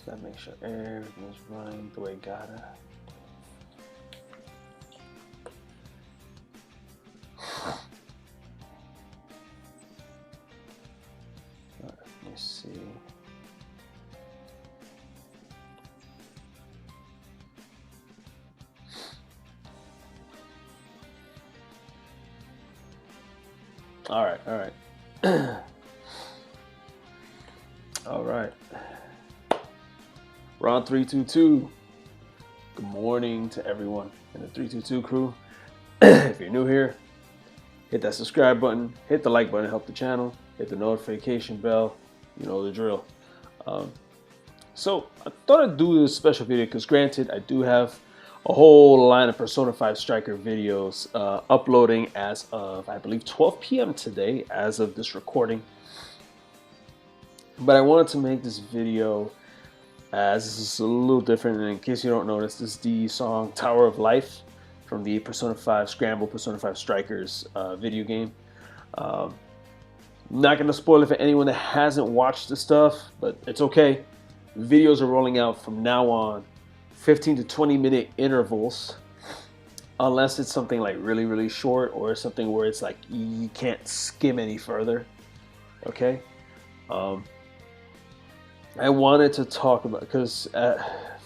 Just gotta make sure everything's running the way it gotta. Let me see. All right. All right. We're on 322. Good morning to everyone in the 322 crew. If you're new here, hit that subscribe button, hit the like button, help the channel, hit the notification bell. You know the drill. So I thought I'd do this special video because, granted, I do have a whole line of Persona 5 Striker videos uploading as of, I believe, 12 p.m. today, as of this recording. But I wanted to make this video as this is a little different. And in case you don't notice, this is the song Tower of Life from the Persona 5 Scramble Persona 5 Strikers video game. Not going to spoil it for anyone that hasn't watched the stuff, but it's okay. Videos are rolling out from now on, 15 to 20 minute intervals, unless it's something like really short or something where it's like you can't skim any further. Okay. I wanted to talk about, because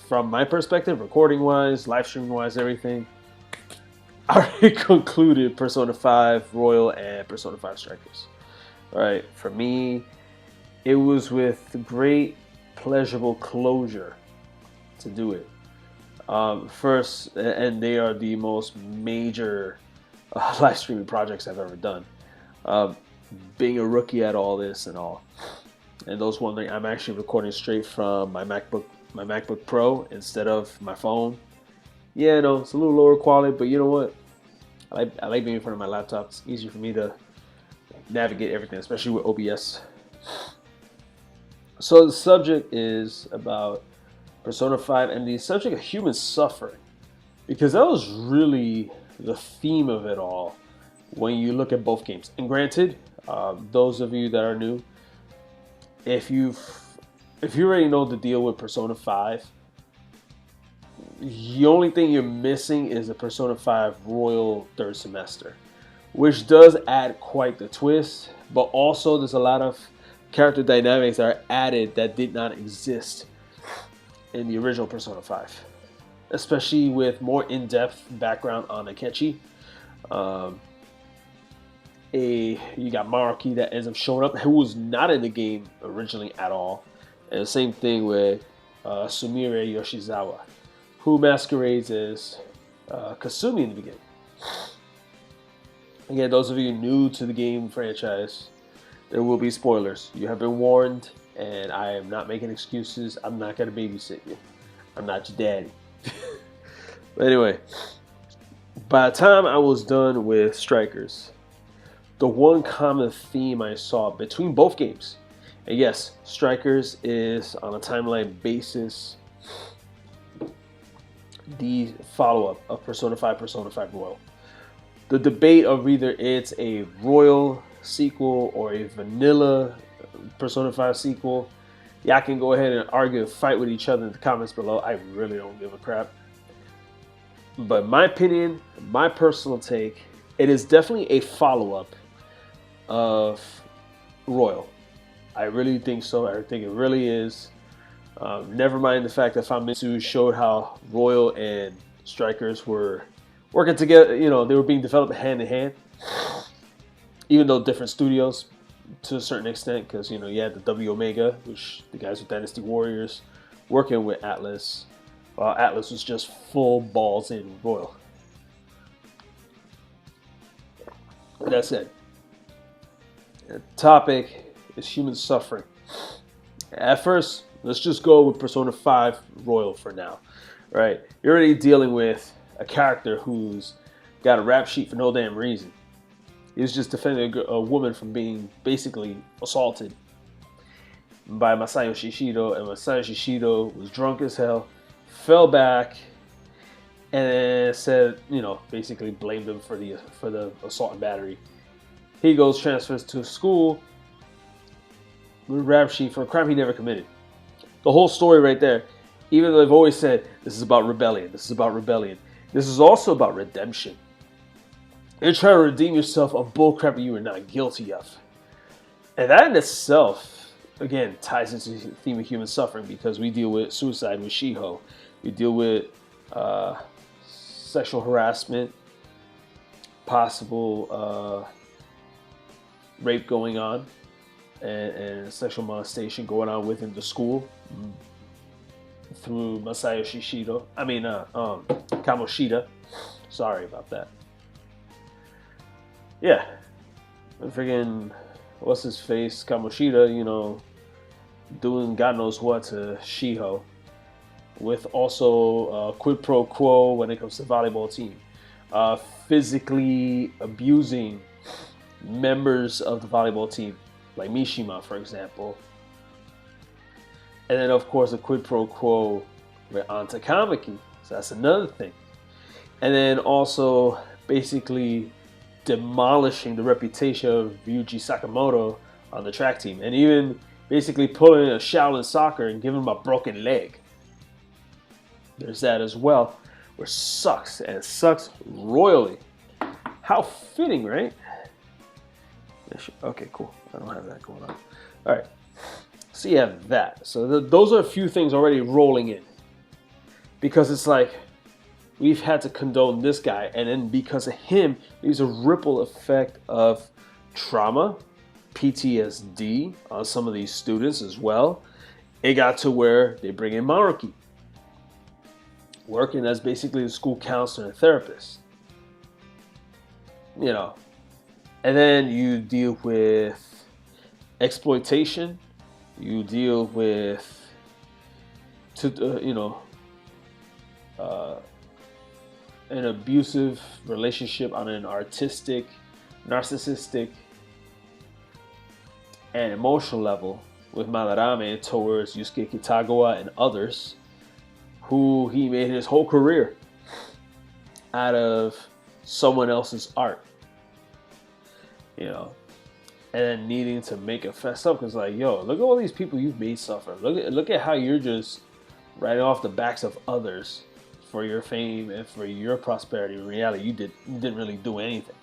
from my perspective, recording wise, live streaming wise, everything, I already concluded Persona 5 Royal and Persona 5 Strikers. All right, for me, it was with great pleasurable closure to do it. First, and they are the most major live streaming projects I've ever done. Being a rookie at all this and all. And those wondering, I'm actually recording straight from my MacBook Pro instead of my phone. Yeah, no, it's a little lower quality, but you know what? I like being in front of my laptop. It's easier for me to navigate everything, especially with OBS. So the subject is about Persona 5 and the subject of human suffering, because that was really the theme of it all when you look at both games. And granted, those of you that are new, if you already know the deal with Persona 5, the only thing you're missing is the Persona 5 Royal third semester, which does add quite the twist, but also there's a lot of character dynamics that are added that did not exist in the original Persona 5, especially with more in-depth background on Akechi. You got Maruki that ends up showing up, who was not in the game originally at all, and the same thing with Sumire Yoshizawa, who masquerades as Kasumi in the beginning. Again, those of you new to the game franchise, there will be spoilers. You have been warned, and I am not making excuses. I'm not going to babysit you. I'm not your daddy. But anyway, by the time I was done with Strikers, the one common theme I saw between both games, and yes, Strikers is on a timeline basis the follow-up of Persona 5 Royal. The debate of either it's a Royal sequel or a vanilla Persona 5 sequel, y'all can go ahead and argue and fight with each other in the comments below. I really don't give a crap. But my opinion, my personal take, it is definitely a follow-up of Royal. I really think so. I think it really is. Never mind the fact that Famitsu showed how Royal and Strikers were working together. You know, they were being developed hand in hand, even though different studios to a certain extent, because you know you had the W Omega, which the guys with Dynasty Warriors, working with Atlas, while Atlas was just full balls in Royal. With that said, the topic is human suffering. At first, let's just go with Persona 5 Royal for now, right? You're already dealing with a character who's got a rap sheet for no damn reason. He was just defending a woman from being basically assaulted by Masayo Shishido, and Masayo Shishido was drunk as hell, fell back, and said, you know, basically blamed him for the assault and battery. He goes, transfers to school with a rap sheet for a crime he never committed. The whole story right there. Even though they've always said this is about rebellion, this is about rebellion, this is also about redemption. You're trying to redeem yourself of bullcrap you were not guilty of. And that in itself, again, ties into the theme of human suffering, because we deal with suicide with Shiho. We deal with sexual harassment, possible rape going on, and sexual molestation going on within the school through Kamoshida. Sorry about that. Yeah. And friggin', what's his face? Kamoshida, doing God knows what to Shiho. With also quid pro quo when it comes to the volleyball team. Physically abusing members of the volleyball team, like Mishima, for example. And then, of course, a quid pro quo with Anta Kamiki. So that's another thing. And then also basically demolishing the reputation of Ryuji Sakamoto on the track team. And even basically pulling a Shaolin soccer and giving him a broken leg. There's that as well, which sucks, and it sucks royally. How fitting, right? Okay, cool. I don't have that going on. All right. So you have that. So those are a few things already rolling in. Because it's like, we've had to condone this guy, and then because of him, there's a ripple effect of trauma, PTSD on some of these students as well. It got to where they bring in Maruki, working as basically the school counselor and therapist. And then you deal with exploitation. You deal with, an abusive relationship on an artistic, narcissistic, and emotional level with Madarame towards Yusuke Kitagawa and others, who he made his whole career out of someone else's art. And then needing to make it fess up, because look at all these people you've made suffer. Look at how you're just riding off the backs of others for your fame and for your prosperity. In reality, you didn't really do anything.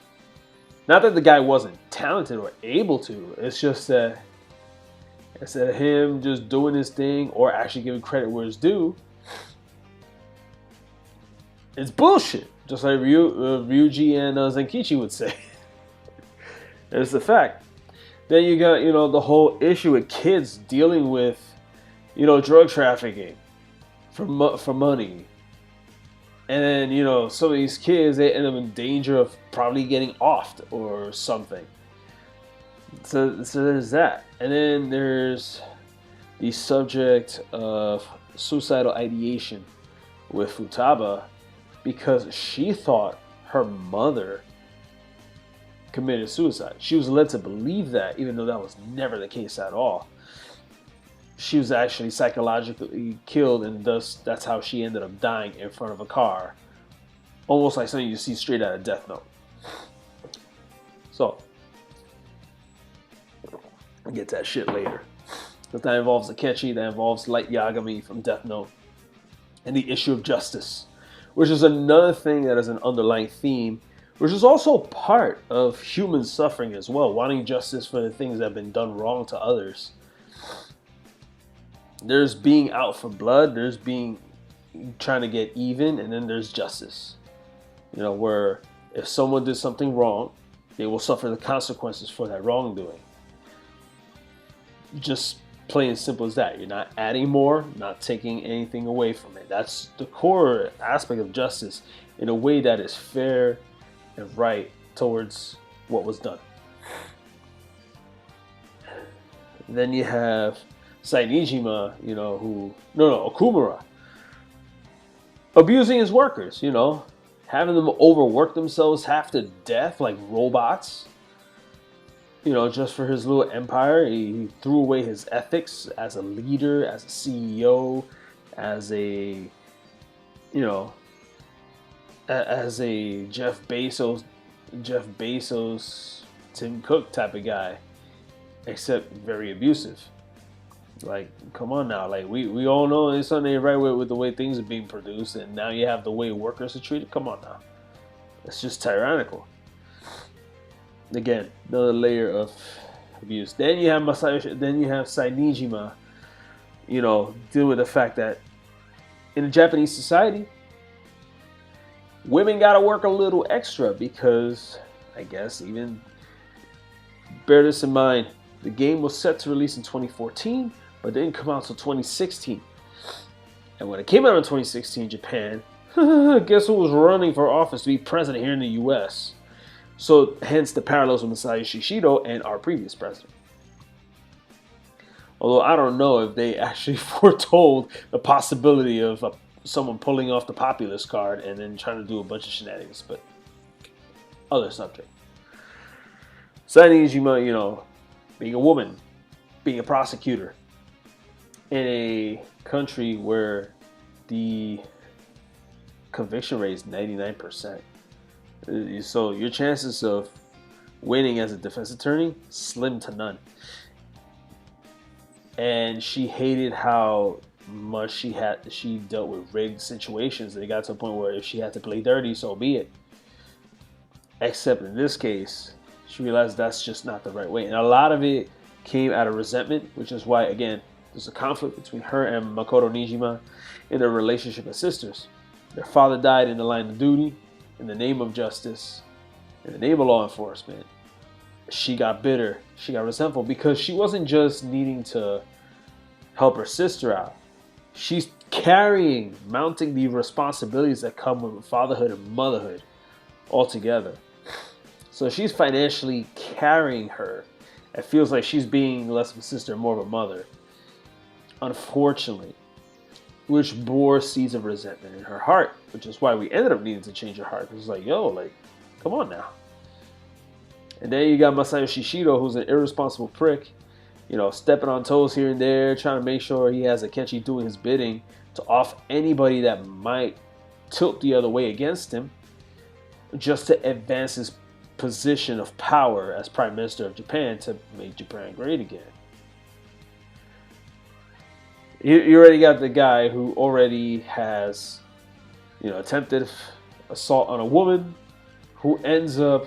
Not that the guy wasn't talented or able to. It's just that instead of him just doing his thing or actually giving credit where it's due, it's bullshit. Just like Ryuji and Zenkichi would say. It's the fact. Then you got, the whole issue with kids dealing with, drug trafficking for money. And then, some of these kids, they end up in danger of probably getting offed or something. So there's that. And then there's the subject of suicidal ideation with Futaba, because she thought her mother committed suicide. She was led to believe that, even though that was never the case at all. She was actually psychologically killed, and thus that's how she ended up dying in front of a car. Almost like something you see straight out of Death Note. So, I'll get to that shit later. But that involves Akechi, that involves Light Yagami from Death Note, and the issue of justice, which is another thing that is an underlying theme, which is also part of human suffering as well, wanting justice for the things that have been done wrong to others. There's being out for blood, there's trying to get even, and then there's justice. Where if someone did something wrong, they will suffer the consequences for that wrongdoing. Just plain and simple as that. You're not adding more, not taking anything away from it. That's the core aspect of justice in a way that is fair and right towards what was done. Then you have Sainijima, Okumura, abusing his workers, having them overwork themselves half to death like robots, just for his little empire. He threw away his ethics as a leader, as a CEO, as a Jeff Bezos, Tim Cook type of guy, except very abusive. Like, come on now. Like, we all know there's something ain't right with the way things are being produced, and now you have the way workers are treated. Come on now. It's just tyrannical. Again, another layer of abuse. Then you have Sainijima, deal with the fact that in a Japanese society, women gotta work a little extra because, I guess, even bear this in mind, the game was set to release in 2014, but didn't come out until 2016. And when it came out in 2016, Japan, guess who was running for office to be president here in the US? So, hence the parallels with Masayoshi Shido and our previous president. Although I don't know if they actually foretold the possibility of someone pulling off the populist card and then trying to do a bunch of shenanigans, but other subject. Sainijima, being a woman, being a prosecutor in a country where the conviction rate is 99%. So your chances of winning as a defense attorney, slim to none. And she hated how much she dealt with rigged situations. They got to a point where if she had to play dirty, so be it. Except in this case, she realized that's just not the right way. And a lot of it came out of resentment, which is why, again, there's a conflict between her and Makoto Nijima in their relationship as sisters. Their father died in the line of duty, in the name of justice, in the name of law enforcement. She got bitter, she got resentful because she wasn't just needing to help her sister out. She's mounting the responsibilities that come with fatherhood and motherhood altogether. So she's financially carrying her. It feels like she's being less of a sister and more of a mother. Unfortunately, which bore seeds of resentment in her heart, which is why we ended up needing to change her heart. Because it's like, come on now. And then you got Masayoshi Shido, who's an irresponsible prick, stepping on toes here and there, trying to make sure he has Akechi doing his bidding to off anybody that might tilt the other way against him, just to advance his position of power as Prime Minister of Japan to make Japan great again. You already got the guy who already has, attempted assault on a woman, who ends up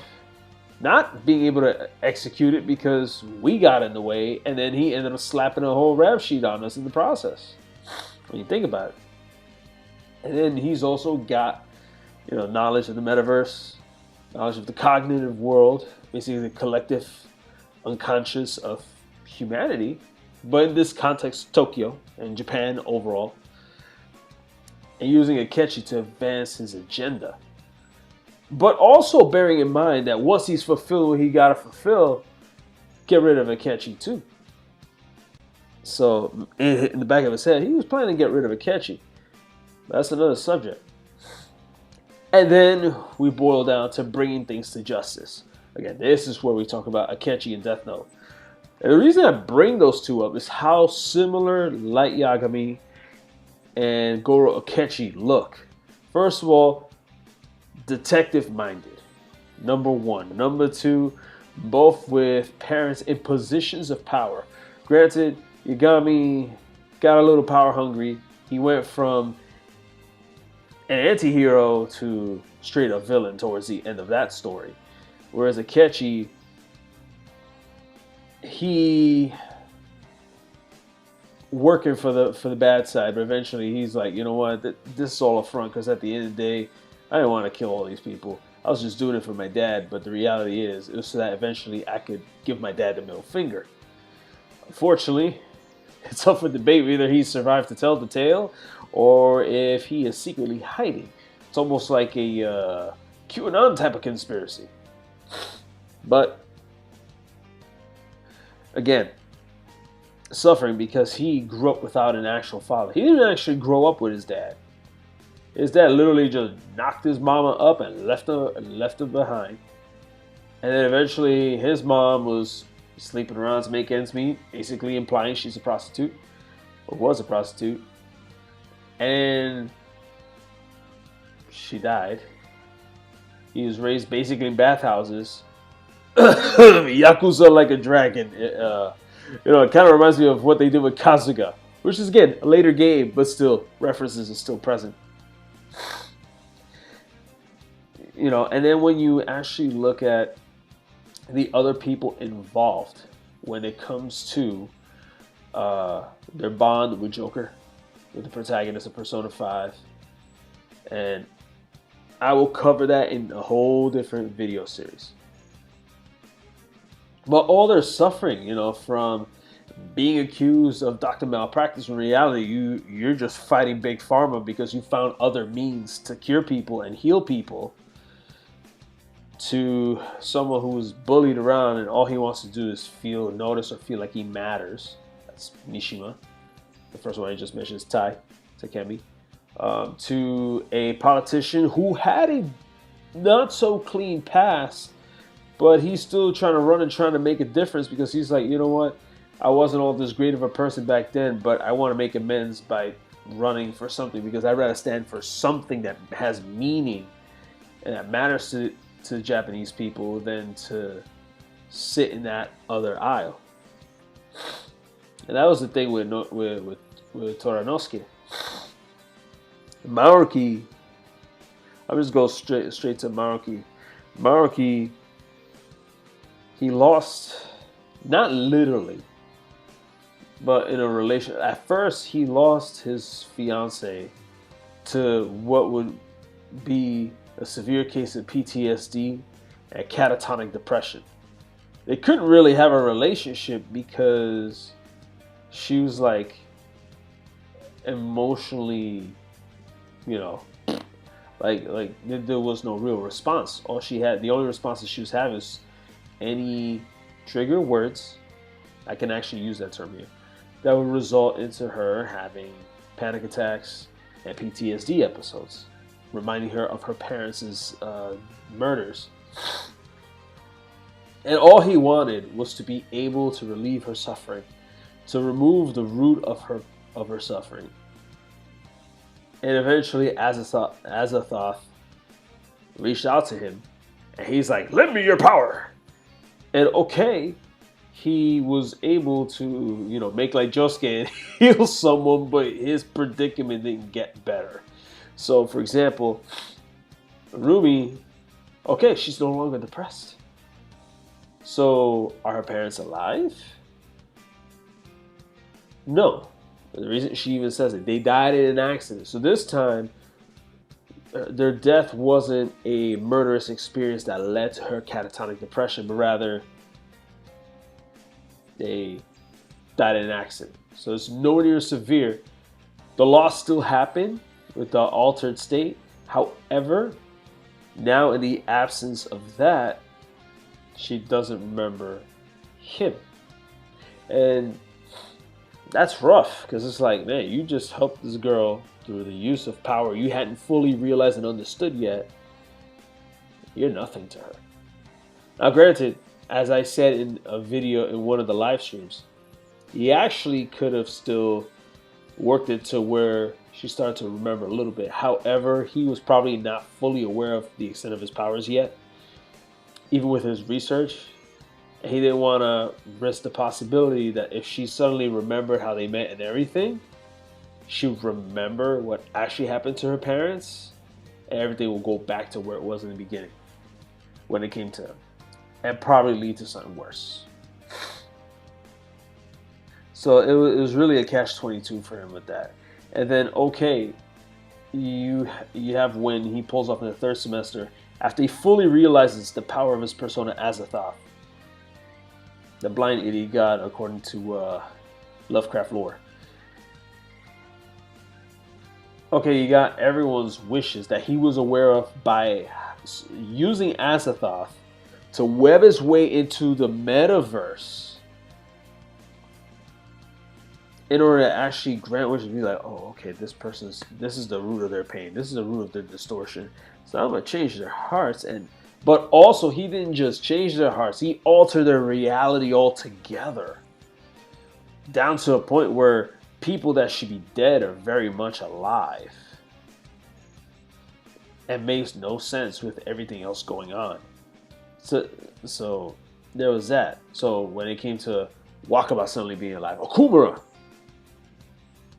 not being able to execute it because we got in the way, and then he ended up slapping a whole rap sheet on us in the process, when you think about it. And then he's also got, knowledge of the metaverse, knowledge of the cognitive world, basically the collective unconscious of humanity, but in this context, Tokyo and Japan overall, and using Akechi to advance his agenda. But also bearing in mind that once he's fulfilled what he got to fulfill, get rid of Akechi too. So in the back of his head, he was planning to get rid of Akechi. That's another subject. And then we boil down to bringing things to justice. Again, this is where we talk about Akechi and Death Note. And the reason I bring those two up is how similar Light Yagami and Goro Akechi look. First of all, detective-minded, number one. Number two, both with parents in positions of power. Granted, Yagami got a little power hungry. He went from an anti-hero to straight up villain towards the end of that story. Whereas Akechi, he working for the bad side, but eventually he's like, you know what, this is all a front, because at the end of the day, I didn't want to kill all these people. I was just doing it for my dad, but the reality is, it was so that eventually I could give my dad the middle finger. Unfortunately, it's up for debate whether he survived to tell the tale, or if he is secretly hiding. It's almost like a QAnon type of conspiracy. But again, suffering because he grew up without an actual father. He didn't actually grow up with his dad. His dad literally just knocked his mama up and left her behind. And then eventually his mom was sleeping around to make ends meet, basically implying she's a prostitute, or was a prostitute. And she died. He was raised basically in bathhouses. Yakuza like a dragon You know, it kind of reminds me of what they did with Kasuga, which is again a later game, but still references are still present. You know, and then when you actually look at the other people involved when it comes to their bond with Joker, with the protagonist of Persona 5, and I will cover that in a whole different video series. But all their suffering, you know, from being accused of doctor malpractice, in reality, you're just fighting big pharma because you found other means to cure people and heal people, to someone who's bullied around and all he wants to do is feel noticed or feel like he matters. That's Mishima. The first one I just mentioned is Takemi. To a politician who had a not so clean past, but he's still trying to run and trying to make a difference because he's like, you know what? I wasn't all this great of a person back then, but I want to make amends by running for something because I'd rather stand for something that has meaning and that matters to Japanese people than to sit in that other aisle. And that was the thing with Toranosuke. Maruki, I'll just go straight to Maruki. Maruki, he lost, not literally, but in a relation. At first, he lost his fiance to what would be a severe case of PTSD and catatonic depression. They couldn't really have a relationship because she was like emotionally, you know, like there was no real response. All she had, the only response that she was having is any trigger words, I can actually use that term here, that would result into her having panic attacks and PTSD episodes, reminding her of her parents' murders. And all he wanted was to be able to relieve her suffering, to remove the root of her suffering. And eventually, Azathoth reached out to him, and he's like, "Lend me your power." And okay, he was able to, you know, make like Josuke and heal someone, but his predicament didn't get better. So, for example, Rumi, okay, she's no longer depressed. So, are her parents alive? No. The reason she even says it, they died in an accident. So this time, their death wasn't a murderous experience that led to her catatonic depression, but rather they died in an accident. So it's nowhere near severe. The loss still happened with the altered state. However, now in the absence of that, she doesn't remember him. And that's rough because it's like, man, you just helped this girl through the use of power you hadn't fully realized and understood yet. You're nothing to her. Now, granted, as I said in a video in one of the live streams, he actually could have still worked it to where she started to remember a little bit. However, he was probably not fully aware of the extent of his powers yet, even with his research. He didn't want to risk the possibility that if she suddenly remembered how they met and everything, she would remember what actually happened to her parents, and everything will go back to where it was in the beginning when it came to him, and probably lead to something worse. So it was really a catch-22 for him with that. And then, okay, you have when he pulls off in the third semester, after he fully realizes the power of his persona Azathoth, the blind idiot god according to Lovecraft lore. Okay, you got everyone's wishes that he was aware of by using Azathoth to web his way into the metaverse in order to actually grant wishes. Be like, oh, okay, this is the root of their pain. This is the root of their distortion. So I'm gonna change their hearts. But also, he didn't just change their hearts, he altered their reality altogether. Down to a point where people that should be dead are very much alive. It makes no sense with everything else going on. So there was that. So when it came to Wakaba suddenly being alive. Okumura,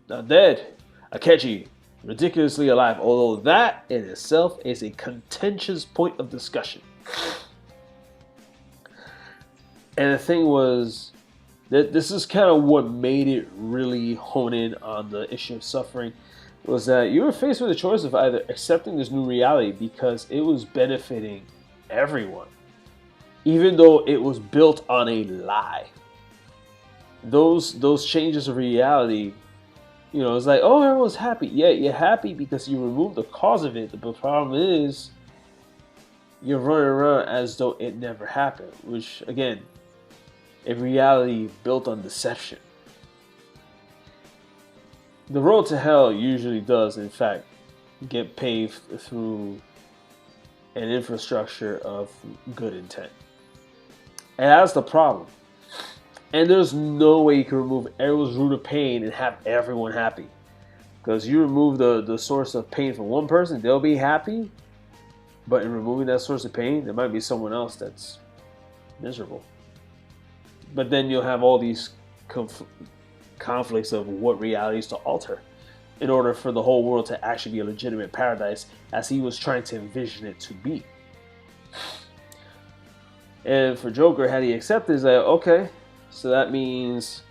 not dead. Akechi, ridiculously alive, although that in itself is a contentious point of discussion. And the thing was that this is kind of what made it really hone in on the issue of suffering, was that you were faced with a choice of either accepting this new reality because it was benefiting everyone, even though it was built on a lie. Those changes of reality, you know, it's like, oh, everyone's happy. Yeah, you're happy because you removed the cause of it. The problem is you're running around as though it never happened, which, again, a reality built on deception. The road to hell usually does, in fact, get paved through an infrastructure of good intent. And that's the problem. And there's no way you can remove everyone's root of pain and have everyone happy. Because you remove the source of pain from one person, they'll be happy. But in removing that source of pain, there might be someone else that's miserable. But then you'll have all these conflicts of what realities to alter in order for the whole world to actually be a legitimate paradise as he was trying to envision it to be. And for Joker, had he accepted, that okay, so that means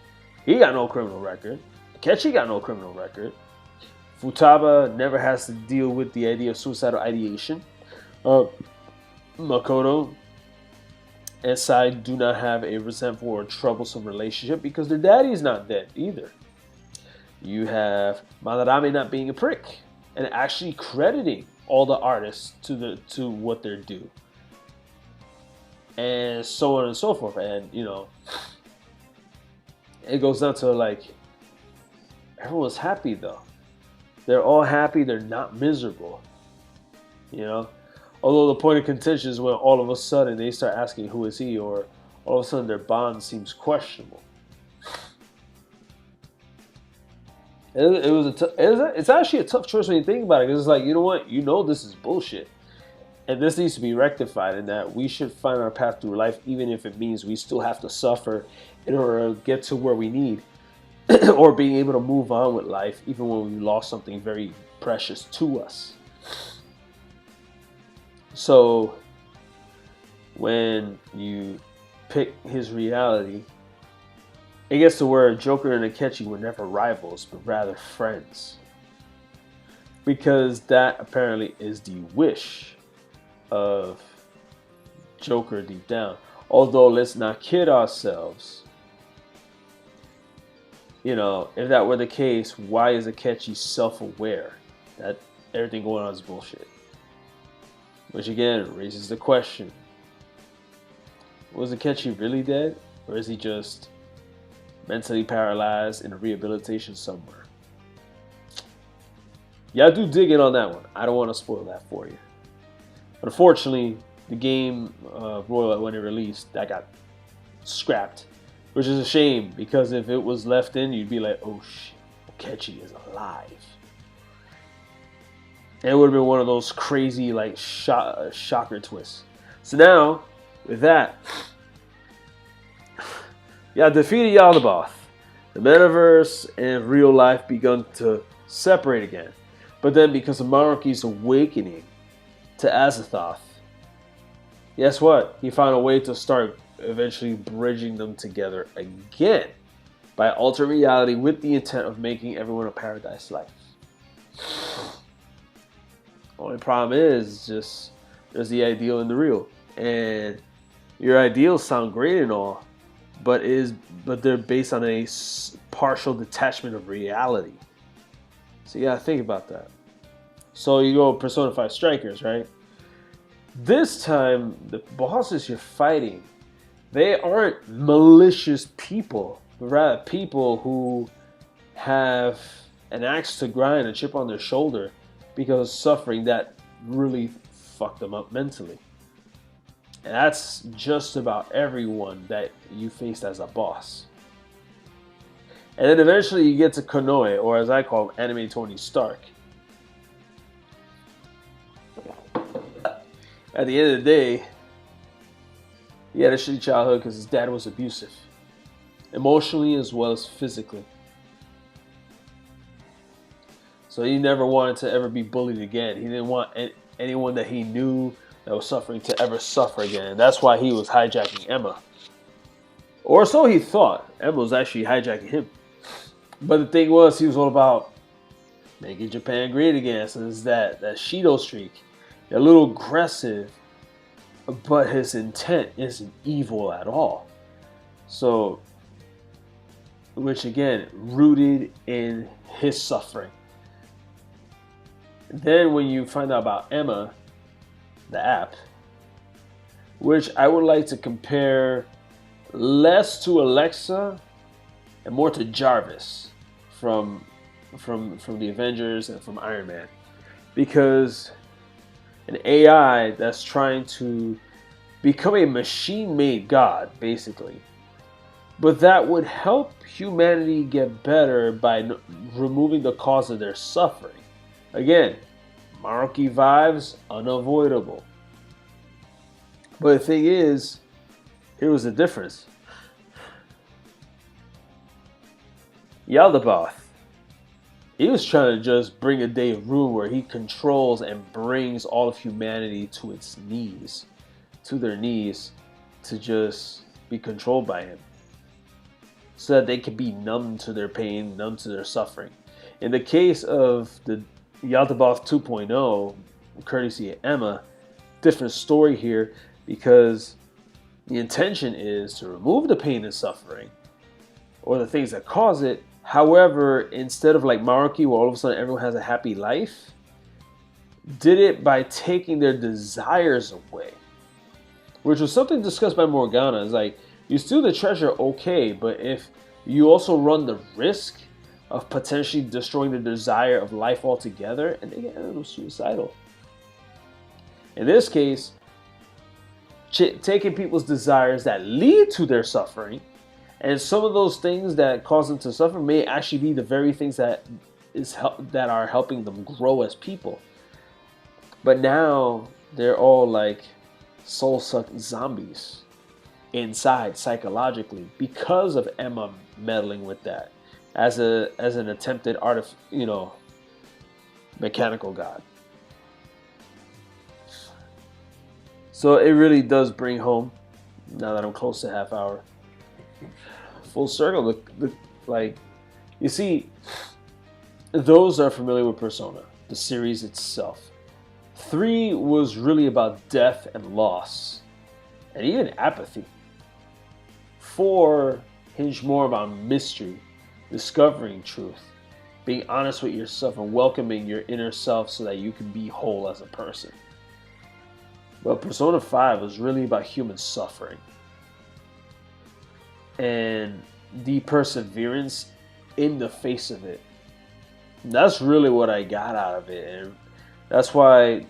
he got no criminal record. Akechi got no criminal record. Futaba never has to deal with the idea of suicidal ideation. Makoto and Sai do not have a resentful or troublesome relationship because their daddy is not dead either. You have Madarame not being a prick and actually crediting all the artists to what they're due. And so on and so forth. And, you know, it goes down to like, everyone's happy though. They're all happy, they're not miserable. You know? Although the point of contention is when all of a sudden they start asking who is he, or all of a sudden their bond seems questionable. It's actually a tough choice when you think about it, because it's like, you know what? You know this is bullshit. And this needs to be rectified, in that we should find our path through life, even if it means we still have to suffer in order to get to where we need. Or being able to move on with life, even when we lost something very precious to us. So, when you pick his reality, it gets to where Joker and Akechi were never rivals, but rather friends. Because that apparently is the wish of Joker deep down. Although, let's not kid ourselves. You know, if that were the case, why is Akechi self-aware that everything going on is bullshit? Which again raises the question, was Akechi really dead? Or is he just mentally paralyzed in a rehabilitation somewhere? Y'all do dig in on that one. I don't want to spoil that for you. Unfortunately, the game Royal, when it released, that got scrapped. Which is a shame, because if it was left in, you'd be like, oh shit, Akechi is alive. And it would have been one of those crazy, like, shocker twists. So now, with that, y'all defeated Yaldabaoth. The metaverse and real life begun to separate again. But then, because of Maruki's awakening to Azathoth, guess what? He found a way to start eventually bridging them together again by altering reality with the intent of making everyone a paradise life. Only problem is just there's the ideal and the real, and your ideals sound great and all, but they're based on a partial detachment of reality. So you gotta think about that. So you go Persona 5 Strikers, right? This time the bosses you're fighting, they aren't malicious people, but rather people who have an axe to grind, a chip on their shoulder, because of suffering that really fucked them up mentally. And that's just about everyone that you faced as a boss. And then eventually you get to Konoe, or as I call him, Anime Tony Stark. At the end of the day, he had a shitty childhood because his dad was abusive. emotionally as well as physically. So he never wanted to ever be bullied again. He didn't want anyone that he knew that was suffering to ever suffer again. That's why he was hijacking Emma. Or so he thought. Emma was actually hijacking him. But the thing was, he was all about making Japan great again. So there's that Shido streak. A little aggressive, but his intent isn't evil at all. So, which again, rooted in his suffering. Then when you find out about Emma, the app, which I would like to compare less to Alexa and more to Jarvis from the Avengers and from Iron Man, because an AI that's trying to become a machine-made god, basically, but that would help humanity get better by removing the cause of their suffering. Again, Maruki vibes, unavoidable. But the thing is, here was the difference. Yaldabaoth, he was trying to just bring a day of rule where he controls and brings all of humanity to its knees, to their knees, to just be controlled by him, so that they can be numb to their pain, numb to their suffering. In the case of the Yaldabaoth 2.0, courtesy of Emma, different story here, because the intention is to remove the pain and suffering, or the things that cause it. However, instead of like Maruki, where all of a sudden everyone has a happy life, did it by taking their desires away, which was something discussed by Morgana. It's like, you steal the treasure, okay, but if you also run the risk of potentially destroying the desire of life altogether, and they get a little suicidal. In this case, taking people's desires that lead to their suffering, and some of those things that cause them to suffer may actually be the very things that are helping them grow as people. But now they're all like soul-sucked zombies inside psychologically because of Emma meddling with that as an attempted mechanical god. So it really does bring home, now that I'm close to half hour, full circle. Like, you see, those are familiar with Persona, the series itself. 3 was really about death and loss, and even apathy. 4 hinged more about mystery, discovering truth, being honest with yourself, and welcoming your inner self so that you can be whole as a person. But Persona 5 was really about human suffering and the perseverance in the face of it. That's really what I got out of it, and that's why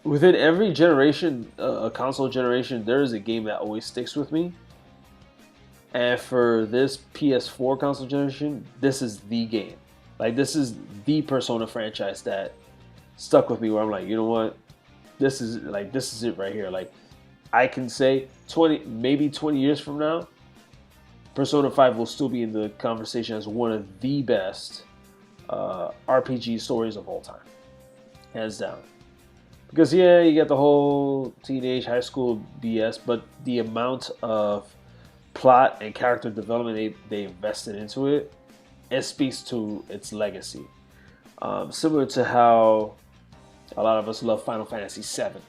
within every generation, a console generation, there is a game that always sticks with me. And for this PS4 console generation, this is the game. Like, this is the Persona franchise that stuck with me, where I'm like, you know what? This is it right here. Like, I can say 20 years from now, Persona 5 will still be in the conversation as one of the best RPG stories of all time. Hands down. Because, yeah, you get the whole teenage, high school BS, but the amount of plot and character development they invested into it, it speaks to its legacy. Similar to how a lot of us love Final Fantasy VII.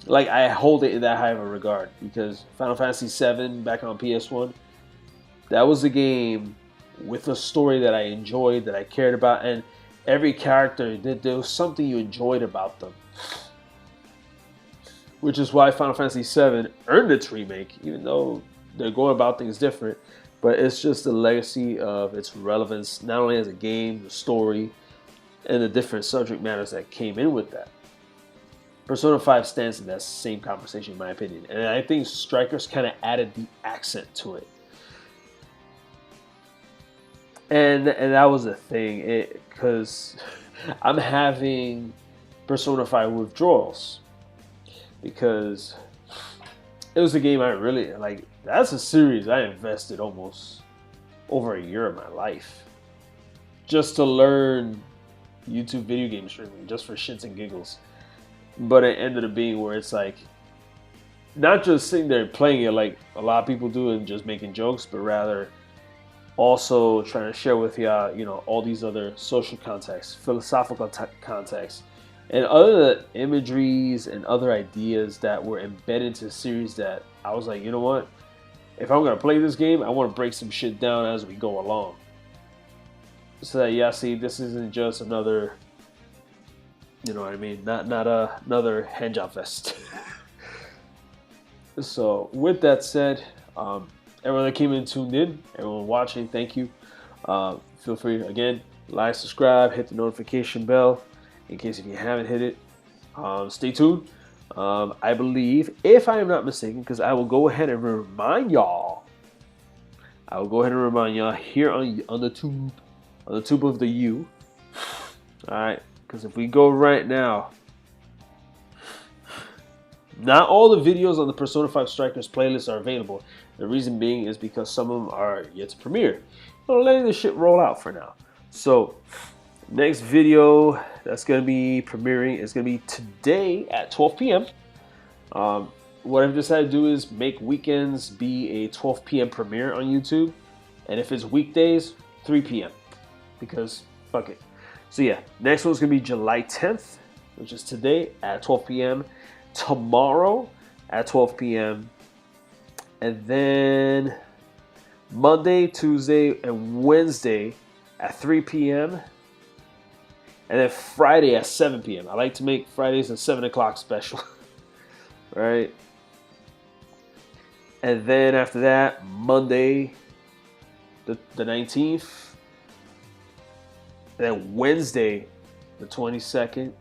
Like, I hold it in that high of a regard, because Final Fantasy VII back on PS1, that was a game with a story that I enjoyed, that I cared about, and every character, there was something you enjoyed about them. Which is why Final Fantasy VII earned its remake, even though they're going about things different. But it's just the legacy of its relevance, not only as a game, the story, and the different subject matters that came in with that. Persona 5 stands in that same conversation, in my opinion. And I think Strikers kind of added the accent to it. And that was the thing, because I'm having Persona 5 withdrawals. Because it was a game I really like. That's a series I invested almost over a year of my life just to learn YouTube video game streaming, just for shits and giggles. But it ended up being where it's like not just sitting there playing it like a lot of people do and just making jokes, but rather also trying to share with y'all, you know, all these other social contexts, philosophical contexts, and other imageries and other ideas that were embedded into the series that I was like, you know what? If I'm going to play this game, I want to break some shit down as we go along. So that, yeah, see, this isn't just another, you know what I mean? Not another handjob fest. So with that said, everyone that came in, tuned in, everyone watching, thank you. Feel free, again, like, subscribe, hit the notification bell in case if you haven't hit it. Stay tuned. I believe, if I am not mistaken, because I will go ahead and remind y'all. I will go ahead and remind y'all here on the tube of the U. All right, because if we go right now, not all the videos on the Persona 5 Strikers playlist are available. The reason being is because some of them are yet to premiere. I'm letting this shit roll out for now. So, next video that's going to be premiering is going to be today at 12 p.m. What I've decided to do is make weekends be a 12 p.m. premiere on YouTube. And if it's weekdays, 3 p.m. Because, fuck it. So yeah, next one's going to be July 10th, which is today at 12 p.m. Tomorrow at 12 p.m. And then Monday, Tuesday, and Wednesday at 3 p.m. And then Friday at 7 p.m. I like to make Fridays a 7 o'clock special. Right? And then after that, Monday, the 19th. And then Wednesday, the 22nd.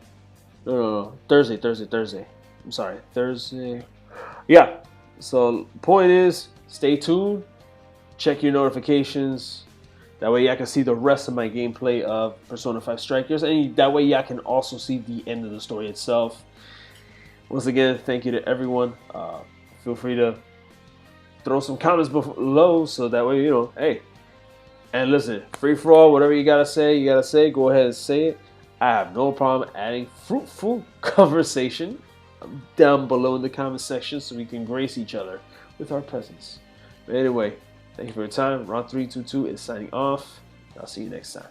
No, Thursday. I'm sorry, Thursday. Yeah. So point is, stay tuned. Check your notifications. That way y'all can see the rest of my gameplay of Persona 5 Strikers. And that way y'all can also see the end of the story itself. Once again, thank you to everyone. Feel free to throw some comments below so that way, you know, hey. And listen, free for all, whatever you gotta say, go ahead and say it. I have no problem adding fruitful conversation down below in the comment section so we can grace each other with our presence. But anyway, thank you for your time. Ron322 is signing off. I'll see you next time.